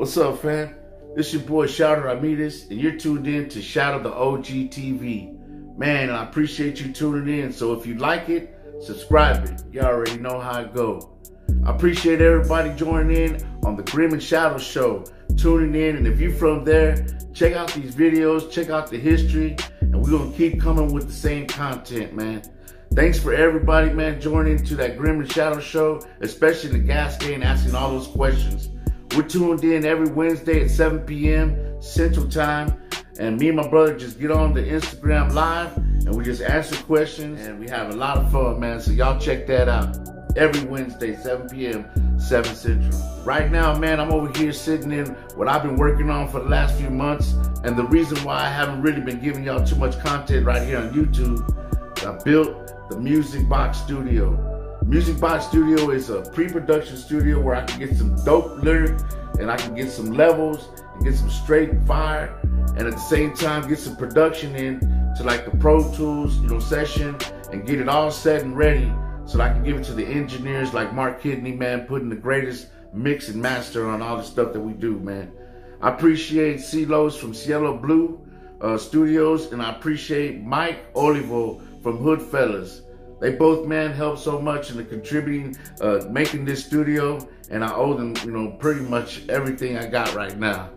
What's up, fam? This your boy OG Ramirez, and you're tuned in to Shadow the OG TV. Man, I appreciate you tuning in, so if you like it, subscribe it. You already know how it go. I appreciate everybody joining in on the Grim and Shadow Show, tuning in, and if you're from there, check out these videos, check out the history, and we're gonna keep coming with the same content, man. Thanks for everybody, man, joining into that Grim and Shadow Show, especially the gas game, asking all those questions. We're tuned in every Wednesday at 7 p.m. Central Time, and me and my brother just get on the Instagram Live, and we just answer questions, and we have a lot of fun, man, so y'all check that out. Every Wednesday, 7 p.m., 7 Central. Right now, man, I'm over here sitting in what I've been working on for the last few months, and the reason why I haven't really been giving y'all too much content right here on YouTube, I built the Music Box Studio. Music Box Studio is a pre-production studio where I can get some dope lyrics and I can get some levels and get some straight fire, and at the same time get some production in to like the Pro Tools, session, and get it all set and ready so that I can give it to the engineers like Mark Kidney, man, putting the greatest mix and master on all the stuff that we do, man. I appreciate CeeLo's from Cielo Blue Studios, and I appreciate Mike Olivo from Hood Fellas. They both, man, helped so much in the contributing, making this studio, and I owe them, pretty much everything I got right now.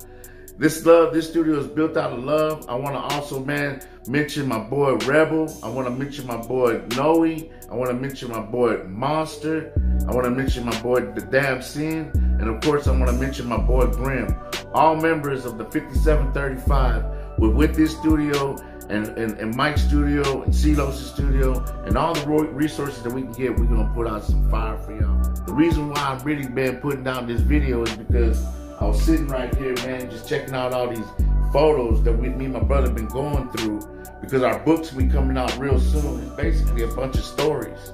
This studio is built out of love. I want to also, man, mention my boy Rebel. I want to mention my boy Noe. I want to mention my boy Monster. I want to mention my boy The Damn Sin. And of course, I want to mention my boy Grim. All members of the 5735 with this studio and Mike's studio and CeeLo's studio and all the resources that we can get. We're going to put out some fire for y'all. The reason why I've really been putting down this video is because I was sitting right here, man, just checking out all these photos that me and my brother been going through, because our books will be coming out real soon. It's basically a bunch of stories.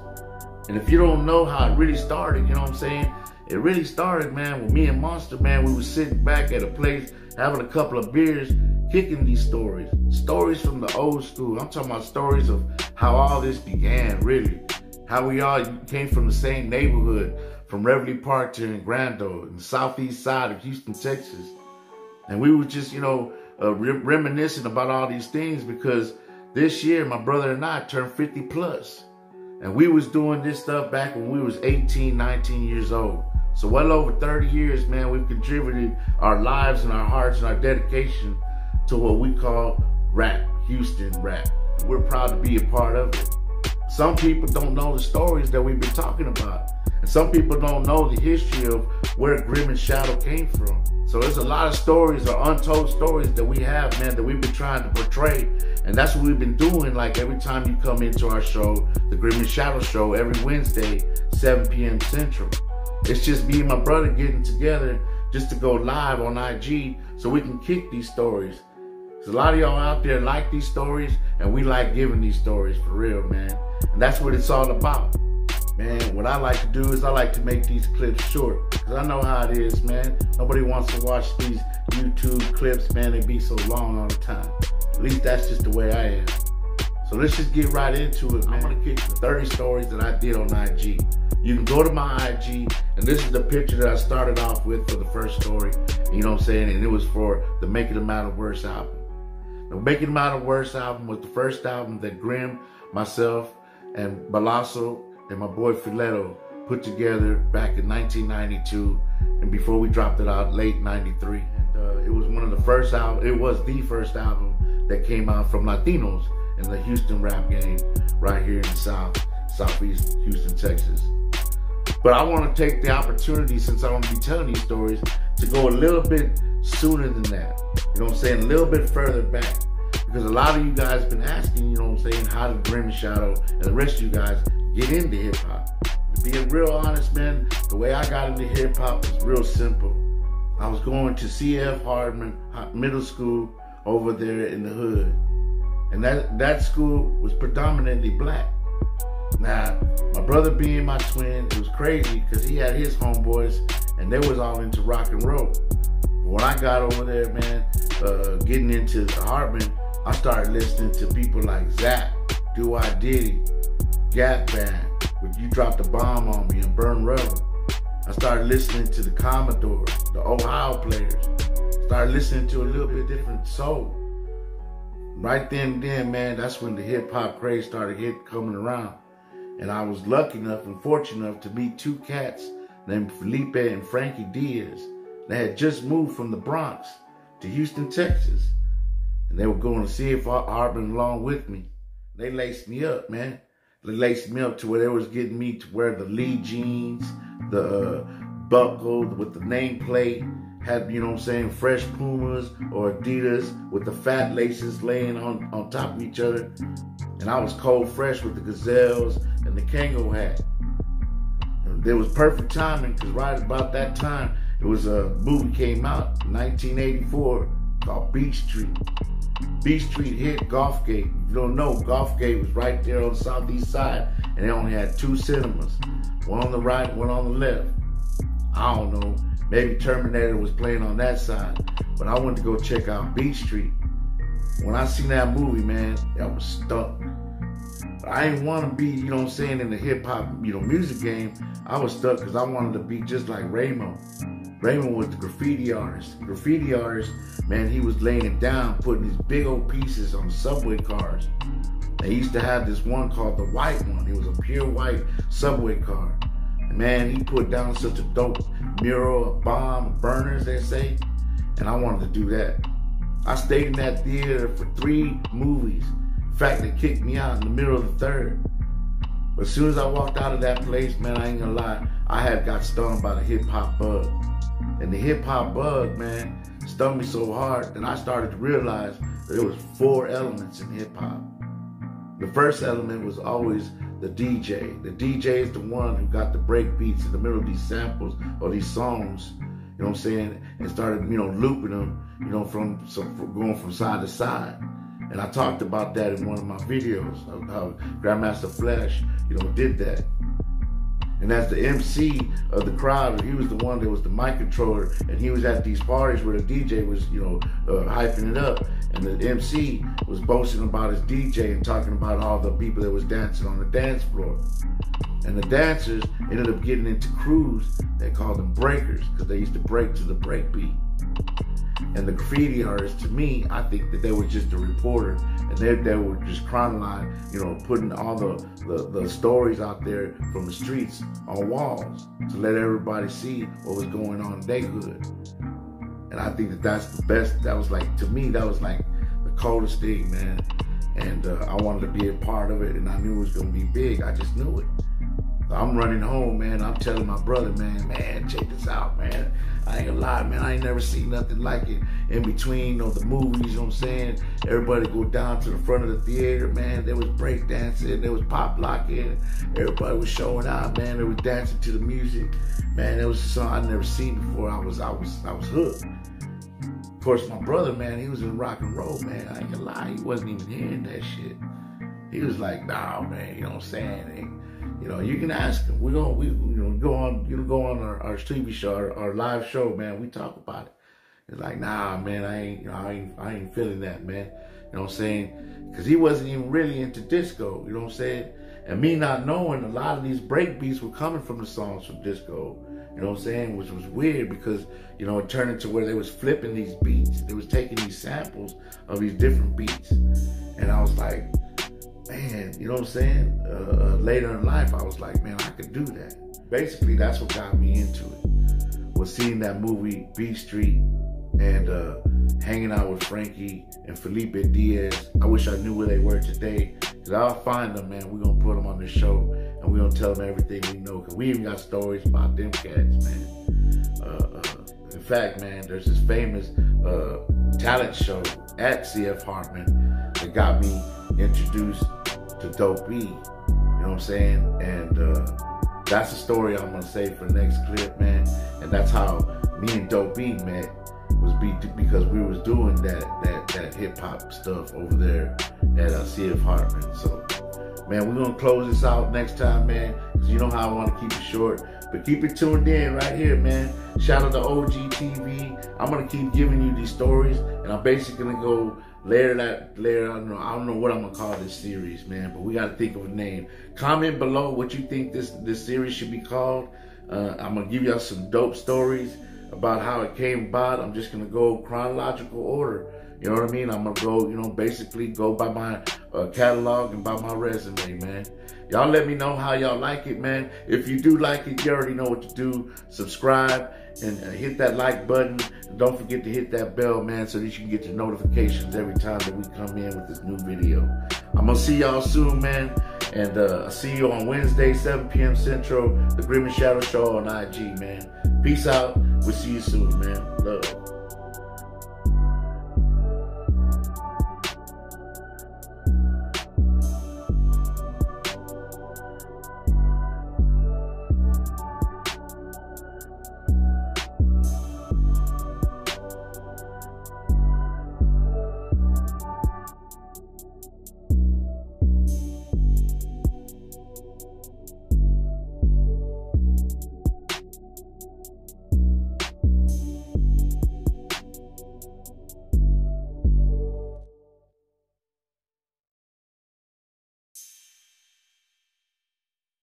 And if you don't know how it really started, you know what I'm saying? It really started, man, with me and Monster, man. We were sitting back at a place, having a couple of beers, kicking these stories. Stories from the old school. I'm talking about stories of how all this began, really. How we all came from the same neighborhood, from Reveille Park to Grando, in the southeast side of Houston, Texas. And we were just, reminiscing about all these things, because this year, my brother and I turned 50 plus. And we was doing this stuff back when we was 18, 19 years old. So well over 30 years, man, we've contributed our lives and our hearts and our dedication to what we call rap, Houston rap. We're proud to be a part of it. Some people don't know the stories that we've been talking about. And some people don't know the history of where Grim and Shadow came from. So there's a lot of stories or untold stories that we have, man, that we've been trying to portray. And that's what we've been doing, like every time you come into our show, the Grim and Shadow Show, every Wednesday, 7 p.m. Central. It's just me and my brother getting together just to go live on IG so we can kick these stories. Because a lot of y'all out there like these stories, and we like giving these stories for real, man. And that's what it's all about. Man, what I like to do is I like to make these clips short, because I know how it is, man. Nobody wants to watch these YouTube clips, man. They be so long all the time. At least that's just the way I am. So let's just get right into it, man. I'm gonna kick the 30 stories that I did on IG. You can go to my IG, and this is the picture that I started off with for the first story. You know what I'm saying? And it was for the Making Them Out of Worse album. The Making Them Out of Worse album was the first album that Grim, myself, and Balasso, and my boy Filetto put together back in 1992, and before we dropped it out late 93. And it was one of the first albums, it was the first album that came out from Latinos in the Houston rap game right here in the southeast Houston, Texas. But I want to take the opportunity, since I'm going to be telling these stories, to go a little bit sooner than that. You know what I'm saying? A little bit further back. Because a lot of you guys have been asking, you know what I'm saying, how did Grim and Shadow and the rest of you guys get into hip hop? Being real honest, man, the way I got into hip hop was real simple. I was going to C.F. Hardman Middle School over there in the hood. And that school was predominantly black. Now, my brother being my twin, it was crazy because he had his homeboys and they was all into rock and roll. But when I got over there, man, getting into Hardman, I started listening to people like Zap, Do I Diddy, Gap Band, when You Dropped a Bomb on Me, and Burn Rubber. I started listening to the Commodores, the Ohio players. Started listening to a little bit different soul. Right then and then, man, that's when the hip hop craze started coming around. And I was lucky enough and fortunate enough to meet two cats named Felipe and Frankie Diaz. They had just moved from the Bronx to Houston, Texas. And they were going to see if Hartman along with me. They laced me up, man. They laced me up to where they was getting me to wear the Lee jeans, the buckle with the nameplate, had, you know what I'm saying, fresh Pumas or Adidas with the fat laces laying on top of each other. And I was cold fresh with the Gazelles and the Kango hat. And there was perfect timing because right about that time, it was a movie came out in 1984 called Beach Street. Beach Street hit Gulfgate. If you don't know, Gulfgate was right there on the southeast side, and they only had two cinemas. One on the right, one on the left. I don't know, maybe Terminator was playing on that side, but I went to go check out Beach Street. When I seen that movie, man, I was stuck. I didn't want to be, you know what I'm saying, in the hip hop, you know, music game. I was stuck because I wanted to be just like Raymond. Raymond was the graffiti artist. Graffiti artist, man, he was laying it down, putting these big old pieces on the subway cars. They used to have this one called the white one. It was a pure white subway car. And man, he put down such a dope mural, a bomb, a burner, as they say. And I wanted to do that. I stayed in that theater for 3 movies. In fact, they kicked me out in the middle of the 3rd. But as soon as I walked out of that place, man, I ain't gonna lie, I had got stung by the hip hop bug. And the hip hop bug, man, stung me so hard that I started to realize that there was 4 elements in hip hop. The first element was always the DJ. The DJ is the one who got the break beats in the middle of these samples or these songs, you know what I'm saying, and started, you know, looping them, you know, from going from side to side. And I talked about that in one of my videos, of how Grandmaster Flash, you know, did that. And as the MC of the crowd, he was the one that was the mic controller, and he was at these parties where the DJ was, you know, hyping it up, and the MC was boasting about his DJ and talking about all the people that was dancing on the dance floor. And the dancers ended up getting into crews. They called them breakers because they used to break to the break beat. And the graffiti artists, to me, I think that they were just a reporter, and they were just chronicling, you know, putting all the stories out there from the streets on walls to let everybody see what was going on in their hood. And I think that that's the best. That was like, to me, that was like the coldest thing, man. And I wanted to be a part of it, and I knew it was going to be big. I just knew it. So I'm running home, man. I'm telling my brother, man, check this out, man. I ain't gonna lie, man. I ain't never seen nothing like it in between, you know, the movies, you know what I'm saying? Everybody go down to the front of the theater, man. There was break dancing, there was pop locking. Everybody was showing out, man. They was dancing to the music. Man, it was something I'd never seen before. I was hooked. Of course, my brother, man, he was in rock and roll, man. I ain't gonna lie, he wasn't even hearing that shit. He was like, nah, man, you know what I'm saying? You know, you can ask him. We go on our TV show, our live show, man. We talk about it. It's like, nah, man, I ain't feeling that, man. You know what I'm saying? Because he wasn't even really into disco. You know what I'm saying? And me not knowing, a lot of these break beats were coming from the songs from disco. You know what I'm saying? Which was weird because, you know, it turned into where they was flipping these beats. They was taking these samples of these different beats, and I was like, man, you know what I'm saying? Later in life, I was like, man, I could do that. Basically, that's what got me into it, was seeing that movie, Beach Street, and hanging out with Frankie and Felipe Diaz. I wish I knew where they were today, because I'll find them, man. We're going to put them on this show, and we're going to tell them everything we know, because we even got stories about them cats, man. In fact, man, there's this famous talent show at CF Hartman that got me introduced to Dope B, you know what I'm saying? And that's a story I'm gonna say for the next clip, man. And that's how me and Dope B met, was because we was doing that hip hop stuff over there at CF Hartman. So, man, we're gonna close this out next time, man, because you know how I want to keep it short. But keep it tuned in right here, man. Shout out to OG TV. I'm gonna keep giving you these stories, and I'm basically gonna go layer. I don't know what I'm gonna call this series, man, but we gotta think of a name. Comment below what you think this series should be called. I'm going to give y'all some dope stories about how it came about. I'm just going to go chronological order. You know what I mean? I'm going to go, you know, basically go by my catalog and by my resume, man. Y'all let me know how y'all like it, man. If you do like it, you already know what to do. Subscribe and hit that like button. And don't forget to hit that bell, man, so that you can get your notifications every time that we come in with this new video. I'm going to see y'all soon, man. And I'll see you on Wednesday, 7 p.m. Central, the Grim and Shadow Show on IG, man. Peace out. We'll see you soon, man. Love.